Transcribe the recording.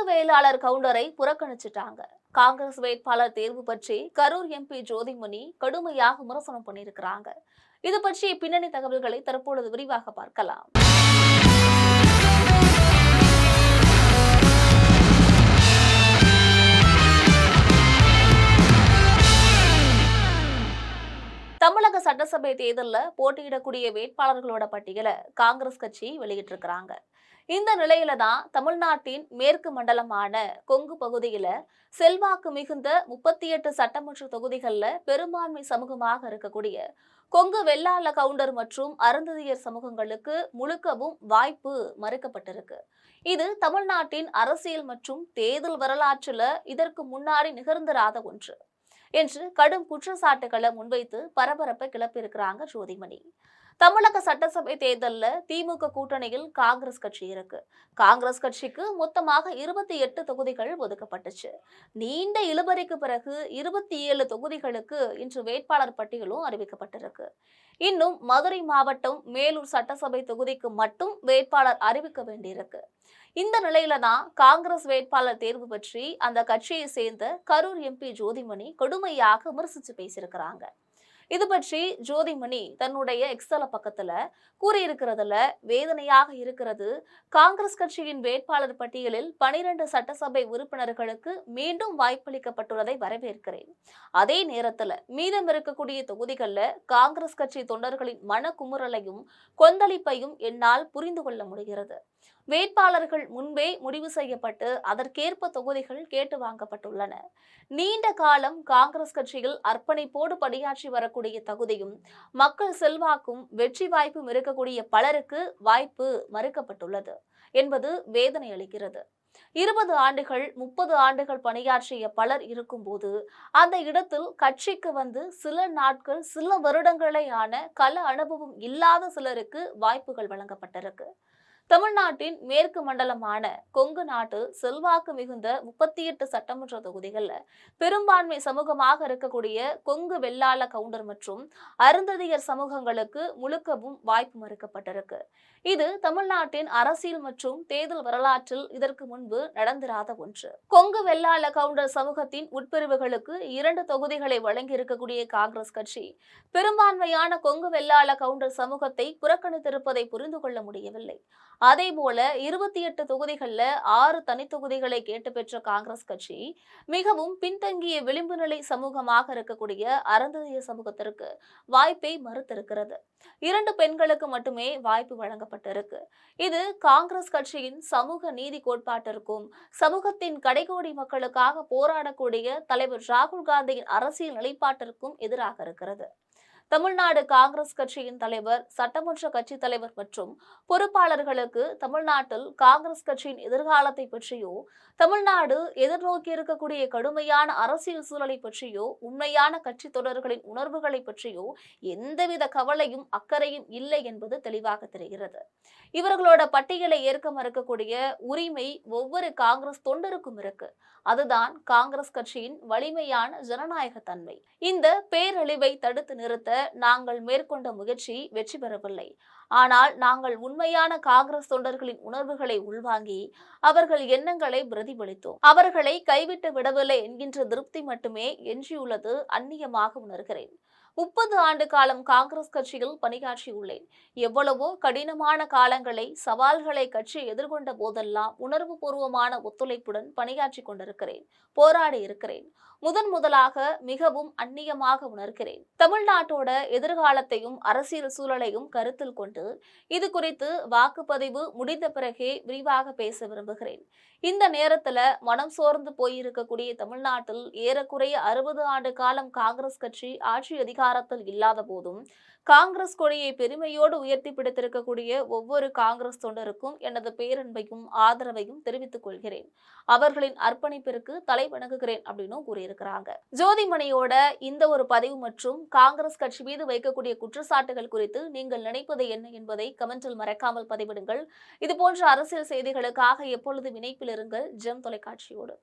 கொங்கு வேளாளர் கவுண்டரை புறக்கணிச்சிட்டாங்க. காங்கிரஸ் வேட்பாளர் தேர்வு பற்றி கரூர் எம்பி ஜோதிமணி கடுமையாக விமர்சனம் பண்ணியிருக்கிறாங்க. இது பற்றிய பின்னணி தகவல்களை தற்பொழுது விரிவாக பார்க்கலாம். தமிழக சட்டசபை தேர்தலில் போட்டியிடக்கூடிய வேட்பாளர்களோட பட்டியலை காங்கிரஸ் கட்சி வெளியிட்டிருக்கிறாங்க. இந்த நிலையில தான் தமிழ்நாட்டின் மேற்கு மண்டலமான கொங்கு பகுதியில செல்வாக்கு மிகுந்த 38 சட்டமன்ற தொகுதிகள்ல பெரும்பான்மை சமூகமாக இருக்கக்கூடிய கொங்கு வெள்ளாள கவுண்டர் மற்றும் அருந்ததியர் சமூகங்களுக்கு முழுக்கவும் வாய்ப்பு மறுக்கப்பட்டிருக்கு. இது தமிழ்நாட்டின் அரசியல் மற்றும் தேர்தல் வரலாற்றுல இதற்கு முன்னாடி நிகழ்ந்திராத ஒன்று என்று கடும் குற்றச்சாட்டுகளை முன்வைத்து பரபரப்பை கிளப்பியிருக்கிறாங்க ஜோதிமணி. தமிழக சட்டசபை தேர்தலில் திமுக கூட்டணியில் காங்கிரஸ் கட்சி இருக்கு. காங்கிரஸ் கட்சிக்கு மொத்தமாக 28 தொகுதிகள் ஒதுக்கப்பட்டுச்சு. நீண்ட இழுபறிக்கு பிறகு 27 தொகுதிகளுக்கு இன்று வேட்பாளர் பட்டியலும் அறிவிக்கப்பட்டிருக்கு. இன்னும் மதுரை மாவட்டம் மேலூர் சட்டசபை தொகுதிக்கு மட்டும் வேட்பாளர் அறிவிக்க வேண்டியிருக்கு. இந்த நிலையில தான் காங்கிரஸ் வேட்பாளர் தேர்வு பற்றி அந்த கட்சியை சேர்ந்த கரூர் எம்பி ஜோதிமணி கடுமையாக விமர்சிச்சு பேசியிருக்கிறாங்க. இது பற்றி ஜோதிமணி தன்னுடைய எக்ஸல பக்கத்துல கூறியிருக்கிறதுல வேதனையாக இருக்கிறது. காங்கிரஸ் கட்சியின் வேட்பாளர் பட்டியலில் 12 சட்டசபை உறுப்பினர்களுக்கு மீண்டும் வாய்ப்பளிக்கப்பட்டுள்ளதை வரவேற்கிறேன். அதே நேரத்துல மீதம் இருக்கக்கூடிய தொகுதிகள்ல காங்கிரஸ் கட்சி தொண்டர்களின் மனக்குமுறலையும் கொந்தளிப்பையும் என்னால் புரிந்து கொள்ள முடிகிறது. வேட்பாளர்கள் முன்பே முடிவு செய்யப்பட்டு அதற்கேற்ப தொகுதிகள் கேட்டு வாங்கப்பட்டுள்ளன. நீண்ட காலம் காங்கிரஸ் கட்சியில் அர்ப்பணிப்போடு பணியாற்றி வரக்கூடிய தகுதியும் மக்கள் செல்வாக்கும் வெற்றி வாய்ப்பும் இருக்கக்கூடிய பலருக்கு வாய்ப்பு மறுக்கப்பட்டுள்ளது என்பது வேதனை அளிக்கிறது. 20 ஆண்டுகள் 30 ஆண்டுகள் பணியாற்றிய பலர் இருக்கும்போது அந்த இடத்தில் கட்சிக்கு வந்து சில நாட்கள் சில வருடங்களே ஆன கள அனுபவம் இல்லாத சிலருக்கு வாய்ப்புகள் வழங்கப்பட்டிருக்கு. தமிழ்நாட்டின் மேற்கு மண்டலமான கொங்கு நாட்டு செல்வாக்கு மிகுந்த 38 சட்டமன்ற தொகுதிகள்ல பெரும்பான்மை சமூகமாக இருக்கக்கூடிய கொங்கு வெள்ளாள கவுண்டர் மற்றும் அருந்ததியர் சமூகங்களுக்கு முழுக்கவும் வாய்ப்பு மறுக்கப்பட்டிருக்கு. இது தமிழ்நாட்டின் அரசியல் மற்றும் தேர்தல் வரலாற்றில் இதற்கு முன்பு நடந்திராத ஒன்று. கொங்கு வெள்ளாள கவுண்டர் சமூகத்தின் உட்பிரிவுகளுக்கு 2 தொகுதிகளை வழங்கி இருக்கக்கூடிய காங்கிரஸ் கட்சி பெரும்பான்மையான கொங்கு வெள்ளாள கவுண்டர் சமூகத்தை புறக்கணித்திருப்பதை புரிந்து கொள்ள முடியவில்லை. அதே போல 28 தொகுதிகளில் 6 தனி தொகுதிகளை கேட்டு பெற்ற காங்கிரஸ் கட்சி மிகவும் பின்தங்கிய விளிம்பு நிலை சமூகமாக இருக்கக்கூடிய அருந்ததியர் சமூகத்திற்கு வாய்ப்பை மறுத்திருக்கிறது. 2 பெண்களுக்கு மட்டுமே வாய்ப்பு வழங்கப்பட்டிருக்கு. இது காங்கிரஸ் கட்சியின் சமூக நீதி கோட்பாட்டிற்கும் சமூகத்தின் கடைகோடி மக்களுக்காக போராடக்கூடிய தலைவர் ராகுல் காந்தியின் அரசியல் நிலைப்பாட்டிற்கும் எதிராக இருக்கிறது. தமிழ்நாடு காங்கிரஸ் கட்சியின் தலைவர், சட்டமன்ற கட்சி தலைவர் மற்றும் பொறுப்பாளர்களுக்கு தமிழ்நாட்டில் காங்கிரஸ் கட்சியின் எதிர்காலத்தை பற்றியோ தமிழ்நாடு எதிர்நோக்கி இருக்கக்கூடிய கடுமையான அரசியல் சூழலை பற்றியோ உண்மையான கட்சி தொடர்களின் உணர்வுகளை பற்றியோ எந்தவித கவலையும் அக்கறையும் இல்லை என்பது தெளிவாக தெரிகிறது. இவர்களோட பட்டியலை ஏற்க மறுக்கக்கூடிய உரிமை ஒவ்வொரு காங்கிரஸ் தொண்டருக்கும் இருக்கு. அதுதான் காங்கிரஸ் கட்சியின் வலிமையான ஜனநாயக தன்மை. இந்த பேரழிவை தடுத்து நிறுத்த நாங்கள் மேற்கொண்ட முயற்சி வெற்றி பெறவில்லை. ஆனால் நாங்கள் உண்மையான காங்கிரஸ் தொண்டர்களின் உணர்வுகளை உள்வாங்கி அவர்கள் எண்ணங்களை பிரதிபலித்தோம். அவர்களை கைவிட்டு விடவில்லை என்கின்ற திருப்தி மட்டுமே எஞ்சியுள்ளது அந்நியமாக உணர்கிறேன். 30 ஆண்டு காலம் காங்கிரஸ் கட்சியில் பணியாற்றியுள்ளேன். எவ்வளவோ கடினமான காலங்களை, சவால்களை கட்சி எதிர்கொண்ட போதெல்லாம் உணர்வு பூர்வமான ஒத்துழைப்புடன் பணியாற்றி கொண்டிருக்கிறேன், போராடி இருக்கிறேன். முதலாக மிகவும் அந்நியமாக உணர்கிறேன். தமிழ்நாட்டோட எதிர்காலத்தையும் அரசியல் சூழலையும் கருத்தில் கொண்டு இது குறித்து வாக்குப்பதிவு முடிந்த பிறகே விரிவாக பேச விரும்புகிறேன். இந்த நேரத்துல மனம் சோர்ந்து போயிருக்கக்கூடிய தமிழ்நாட்டில் ஏறக்குறைய 60 ஆண்டு காலம் காங்கிரஸ் கட்சி ஆட்சி அதிகாரத்தில் இல்லாத போதும் காங்கிரஸ் கொடியை பெருமையோடு உயர்த்தி பிடித்திருக்கக்கூடிய ஒவ்வொரு காங்கிரஸ் தொண்டருக்கும் எனது பேரன்பையும் ஆதரவையும் தெரிவித்துக் கொள்கிறேன். அவர்களின் அர்ப்பணிப்பிற்கு தலை வணங்குகிறேன் அப்படின்னு கூறியிருக்கிறாங்க. ஜோதிமணியோட இந்த ஒரு பதிவு மற்றும் காங்கிரஸ் கட்சி மீது வைக்கக்கூடிய குற்றச்சாட்டுகள் குறித்து நீங்கள் நினைப்பது என்ன என்பதை கமெண்டில் மறக்காமல் பதிவிடுங்கள். இதுபோன்ற அரசியல் செய்திகளுக்காக எப்பொழுதும் இணைப்பில் இருங்கள் ஜெம் தொலைக்காட்சியோடு.